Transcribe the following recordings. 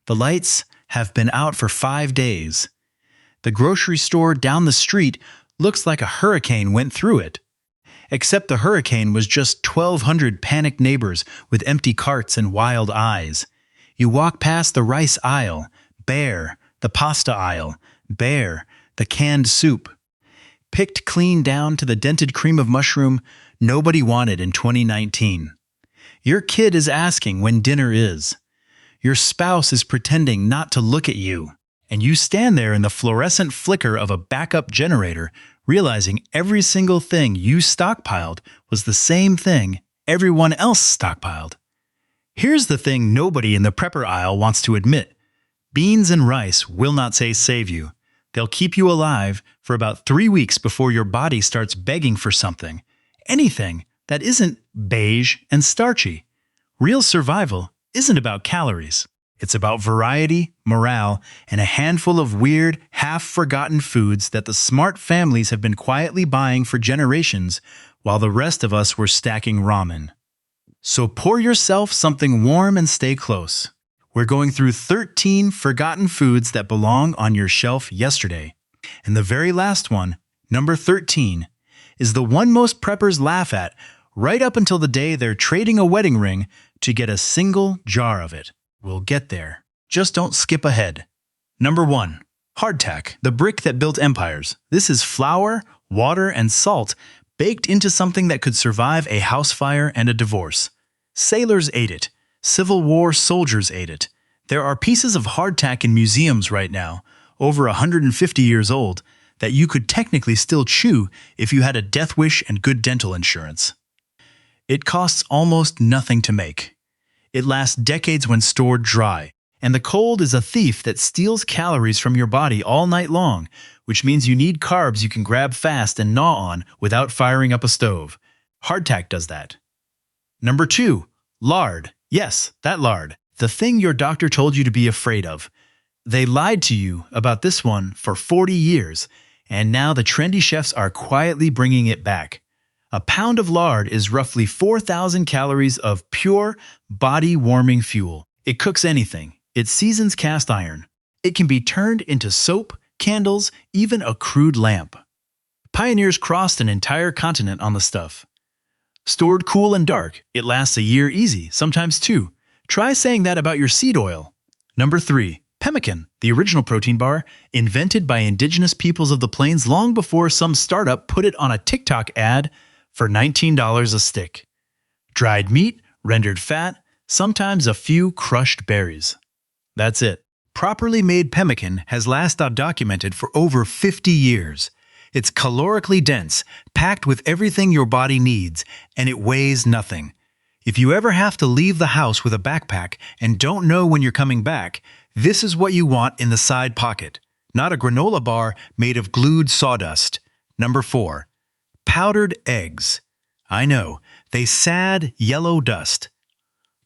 The lights have been out for 5 days. The grocery store down the street looks like a hurricane went through it. Except the hurricane was just 1,200 panicked neighbors with empty carts and wild eyes. You walk past the rice aisle, bare, the pasta aisle, bare, the canned soup. Picked clean down to the dented cream of mushroom nobody wanted in 2019. Your kid is asking when dinner is. Your spouse is pretending not to look at you. And you stand there in the fluorescent flicker of a backup generator, realizing every single thing you stockpiled was the same thing everyone else stockpiled. Here's the thing nobody in the prepper aisle wants to admit. Beans and rice will not save you. They'll keep you alive for about 3 weeks before your body starts begging for something. Anything that isn't beige and starchy. Real survival isn't about calories. It's about variety, morale, and a handful of weird, half-forgotten foods that the smart families have been quietly buying for generations while the rest of us were stacking ramen. So pour yourself something warm and stay close. We're going through 13 forgotten foods that belong on your shelf yesterday. And the very last one, number 13, is the one most preppers laugh at right up until the day they're trading a wedding ring to get a single jar of it. We'll get there. Just don't skip ahead. Number 1. Hardtack, the brick that built empires. This is flour, water, and salt baked into something that could survive a house fire and a divorce. Sailors ate it. Civil War soldiers ate it. There are pieces of hardtack in museums right now, over 150 years old, that you could technically still chew if you had a death wish and good dental insurance. It costs almost nothing to make. It lasts decades when stored dry, and the cold is a thief that steals calories from your body all night long, which means you need carbs you can grab fast and gnaw on without firing up a stove. Hardtack does that. Number 2. Lard. Yes, that lard. The thing your doctor told you to be afraid of. They lied to you about this one for 40 years, and now the trendy chefs are quietly bringing it back. A pound of lard is roughly 4,000 calories of pure, body-warming fuel. It cooks anything. It seasons cast iron. It can be turned into soap, candles, even a crude lamp. Pioneers crossed an entire continent on the stuff. Stored cool and dark, it lasts a year easy, sometimes 2. Try saying that about your seed oil. Number 3. Pemmican, the original protein bar, invented by indigenous peoples of the plains long before some startup put it on a TikTok ad for $19 a stick. Dried meat, rendered fat, sometimes a few crushed berries. That's it. Properly made pemmican has last documented for over 50 years. It's calorically dense, packed with everything your body needs, and it weighs nothing. If you ever have to leave the house with a backpack and don't know when you're coming back, this is what you want in the side pocket, not a granola bar made of glued sawdust. Number 4. Powdered eggs. I know, they sad yellow dust.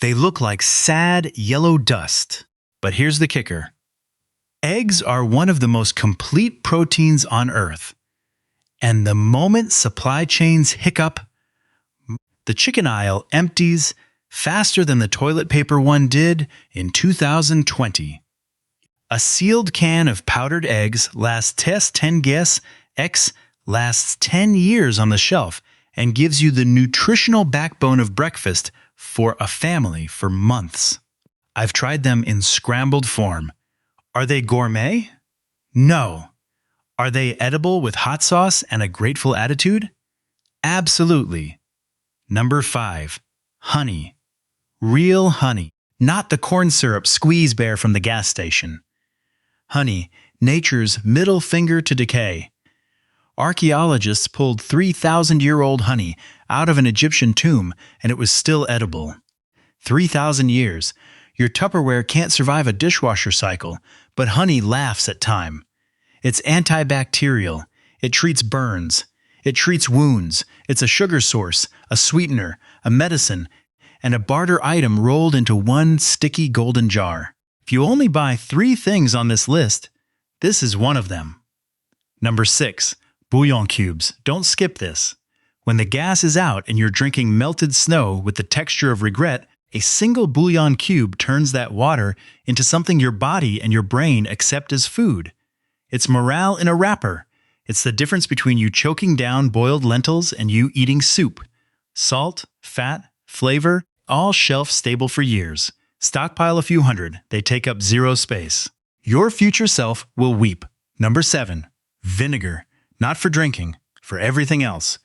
They look like sad yellow dust. But here's the kicker. Eggs are one of the most complete proteins on Earth. And the moment supply chains hiccup, the chicken aisle empties faster than the toilet paper one did in 2020. A sealed can of powdered eggs lasts 10 guess X lasts 10 years on the shelf and gives you the nutritional backbone of breakfast for a family for months. I've tried them in scrambled form. Are they gourmet? No. Are they edible with hot sauce and a grateful attitude? Absolutely. Number 5. Honey. Real honey, not the corn syrup squeeze bear from the gas station. Honey, nature's middle finger to decay. Archaeologists pulled 3,000-year-old honey out of an Egyptian tomb and it was still edible. 3,000 years. Your Tupperware can't survive a dishwasher cycle, but honey laughs at time. It's antibacterial. It treats burns. It treats wounds. It's a sugar source, a sweetener, a medicine, and a barter item rolled into one sticky golden jar. If you only buy 3 things on this list, this is one of them. Number 6. Bouillon cubes. Don't skip this. When the gas is out and you're drinking melted snow with the texture of regret, A single bouillon cube turns that water into something your body and your brain accept as food. It's morale in a wrapper. It's the difference between you choking down boiled lentils and you eating soup. Salt, fat, flavor, all shelf stable for years. Stockpile a few hundred. They take up zero space. Your future self will weep. Number 7. Vinegar. Not for drinking, for everything else.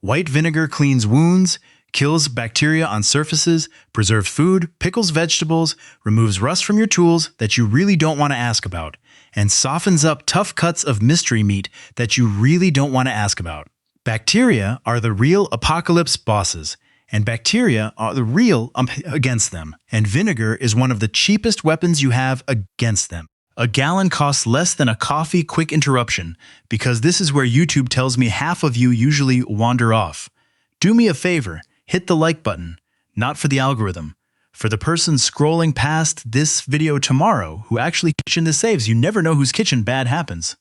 White vinegar cleans wounds, kills bacteria on surfaces, preserves food, pickles vegetables, removes rust from your tools that you really don't want to ask about, and softens up tough cuts of mystery meat that you really don't want to ask about. Bacteria are the real apocalypse bosses, and bacteria are the real against them, and vinegar is one of the cheapest weapons you have against them. A gallon costs less than a coffee quick interruption, because this is where YouTube tells me half of you usually wander off. Do me a favor, hit the like button, not for the algorithm. For the person scrolling past this video tomorrow who actually kitchen this saves, you never know whose kitchen bad happens.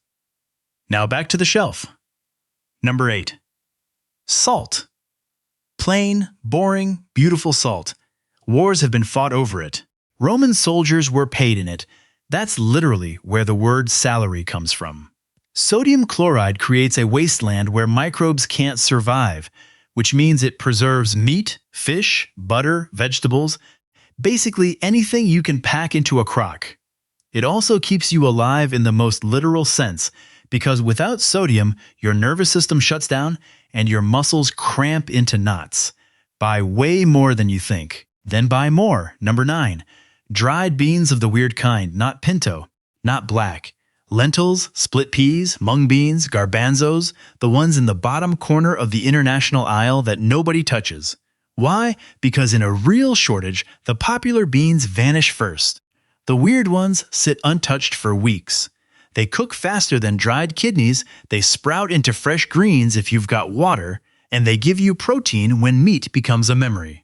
Now back to the shelf. Number 8. Salt. Plain, boring, beautiful salt. Wars have been fought over it. Roman soldiers were paid in it. That's literally where the word salary comes from. Sodium chloride creates a wasteland where microbes can't survive, which means it preserves meat, fish, butter, vegetables, basically anything you can pack into a crock. It also keeps you alive in the most literal sense, because without sodium, your nervous system shuts down and your muscles cramp into knots. Buy way more than you think. Then buy more. Number 9. Dried beans of the weird kind, not pinto, not black. Lentils, split peas, mung beans, garbanzos, the ones in the bottom corner of the international aisle that nobody touches. Why? Because in a real shortage, the popular beans vanish first. The weird ones sit untouched for weeks. They cook faster than dried kidneys, they sprout into fresh greens if you've got water, and they give you protein when meat becomes a memory.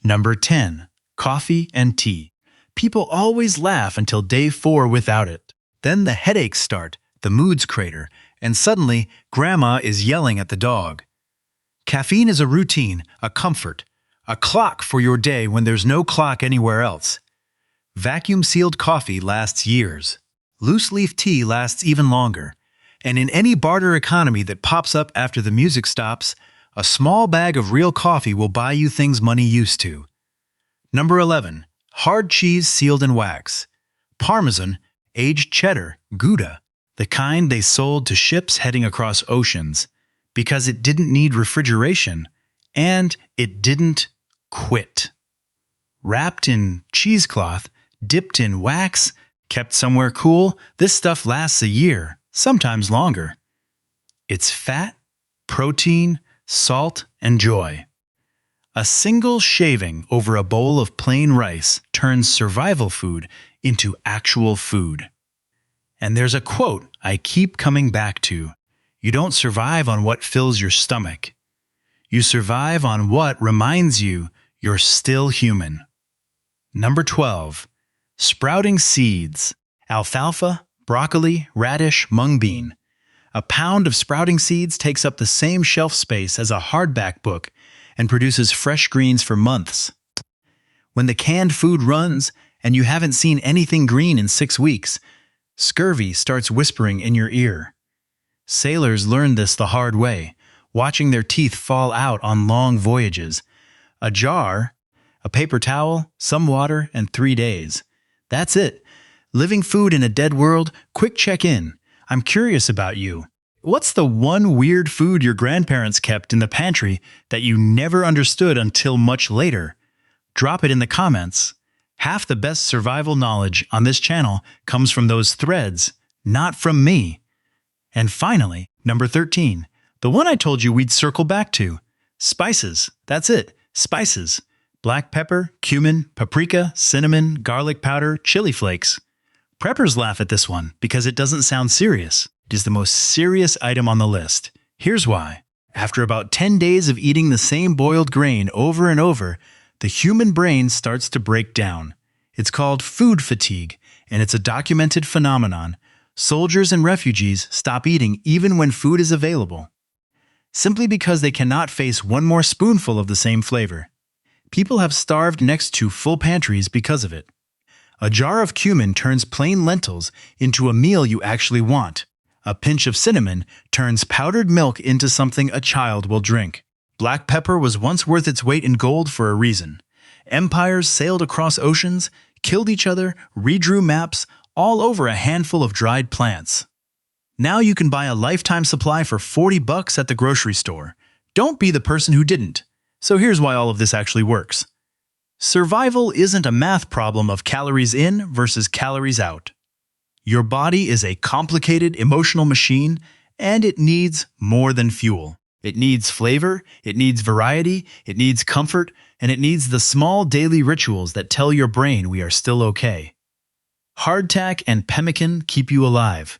Number 10. Coffee and tea. People always laugh until day 4 without it. Then the headaches start, the moods crater, and suddenly grandma is yelling at the dog. Caffeine is a routine, a comfort, a clock for your day when there's no clock anywhere else. Vacuum-sealed coffee lasts years. Loose-leaf tea lasts even longer. And in any barter economy that pops up after the music stops, a small bag of real coffee will buy you things money used to. Number 11. Hard cheese sealed in wax. Parmesan, aged cheddar, Gouda, the kind they sold to ships heading across oceans, because it didn't need refrigeration, and it didn't quit. Wrapped in cheesecloth, dipped in wax, kept somewhere cool, this stuff lasts a year, sometimes longer. It's fat, protein, salt, and joy. A single shaving over a bowl of plain rice turns survival food into actual food. And there's a quote I keep coming back to. You don't survive on what fills your stomach. You survive on what reminds you you're still human. Number 12. Sprouting seeds. Alfalfa, broccoli, radish, mung bean. A pound of sprouting seeds takes up the same shelf space as a hardback book and produces fresh greens for months. When the canned food runs and you haven't seen anything green in 6 weeks, scurvy starts whispering in your ear. Sailors learned this the hard way, watching their teeth fall out on long voyages. A jar, a paper towel, some water, and 3 days. That's it. Living food in a dead world, quick check-in. I'm curious about you. What's the one weird food your grandparents kept in the pantry that you never understood until much later? Drop it in the comments. Half the best survival knowledge on this channel comes from those threads, not from me. And finally, number 13, the one I told you we'd circle back to. Spices. That's it. Spices. Black pepper, cumin, paprika, cinnamon, garlic powder, chili flakes. Preppers laugh at this one because it doesn't sound serious. It is the most serious item on the list. Here's why. After about 10 days of eating the same boiled grain over and over, the human brain starts to break down. It's called food fatigue, and it's a documented phenomenon. Soldiers and refugees stop eating even when food is available, simply because they cannot face one more spoonful of the same flavor. People have starved next to full pantries because of it. A jar of cumin turns plain lentils into a meal you actually want. A pinch of cinnamon turns powdered milk into something a child will drink. Black pepper was once worth its weight in gold for a reason. Empires sailed across oceans, killed each other, redrew maps, all over a handful of dried plants. Now you can buy a lifetime supply for $40 at the grocery store. Don't be the person who didn't. So here's why all of this actually works. Survival isn't a math problem of calories in versus calories out. Your body is a complicated emotional machine, and it needs more than fuel. It needs flavor, it needs variety, it needs comfort, and it needs the small daily rituals that tell your brain we are still okay. Hardtack and pemmican keep you alive.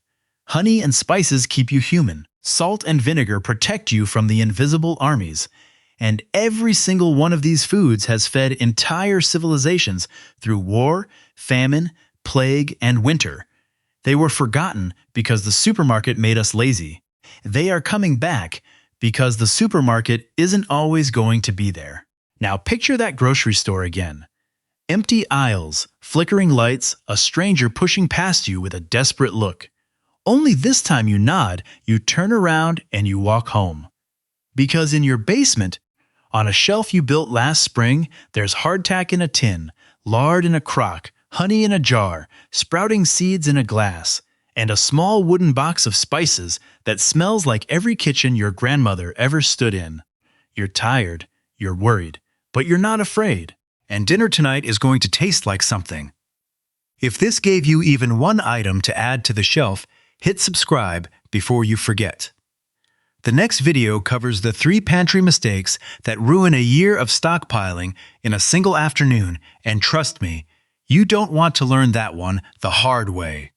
Honey and spices keep you human. Salt and vinegar protect you from the invisible armies. And every single one of these foods has fed entire civilizations through war, famine, plague, and winter. They were forgotten because the supermarket made us lazy. They are coming back because the supermarket isn't always going to be there. Now picture that grocery store again. Empty aisles, flickering lights, a stranger pushing past you with a desperate look. Only this time you nod, you turn around, and you walk home. Because in your basement, on a shelf you built last spring, there's hardtack in a tin, lard in a crock, honey in a jar, sprouting seeds in a glass, and a small wooden box of spices that smells like every kitchen your grandmother ever stood in. You're tired, you're worried, but you're not afraid. And dinner tonight is going to taste like something. If this gave you even one item to add to the shelf, hit subscribe before you forget. The next video covers the 3 pantry mistakes that ruin a year of stockpiling in a single afternoon, and trust me, you don't want to learn that one the hard way.